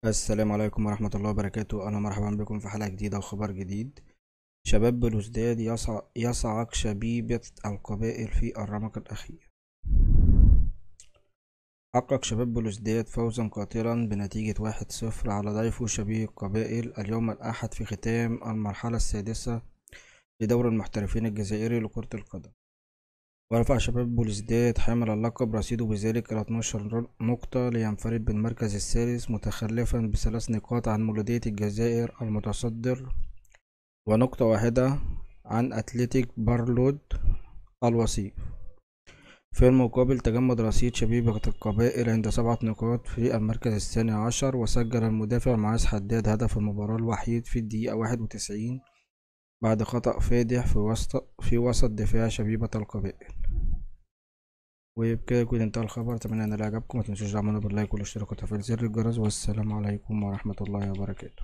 السلام عليكم ورحمة الله وبركاته. أهلا مرحبا بكم في حلقة جديدة وخبر جديد. شباب بلوزداد يصعق شبيبة القبائل في الرمق الأخير. حقق شباب بلوزداد فوزا قاتلا بنتيجة 1-0 على ضيفه شبيه القبائل اليوم الأحد في ختام المرحلة السادسة لدوري المحترفين الجزائري لكرة القدم. ورفع شباب بلوزداد حامل اللقب رصيده بذلك إلى 12 نقطة لينفرد بالمركز الثالث متخلفا ب3 نقاط عن مولودية الجزائر المتصدر ونقطة واحدة عن أتلتيك بارلود الوصيف. في المقابل تجمد رصيد شبيبة القبائل عند 7 نقاط في المركز الثاني عشر، وسجل المدافع معاذ حداد هدف المباراة الوحيد في الدقيقة 91 بعد خطأ فادح في وسط دفاع شبيبة القبائل. وبكده يكون انتهى الخبر. اتمنى ان عجبكم، متنسوش دعمونا باللايك والاشتراك وتفعيل زر الجرس، والسلام عليكم ورحمة الله وبركاته.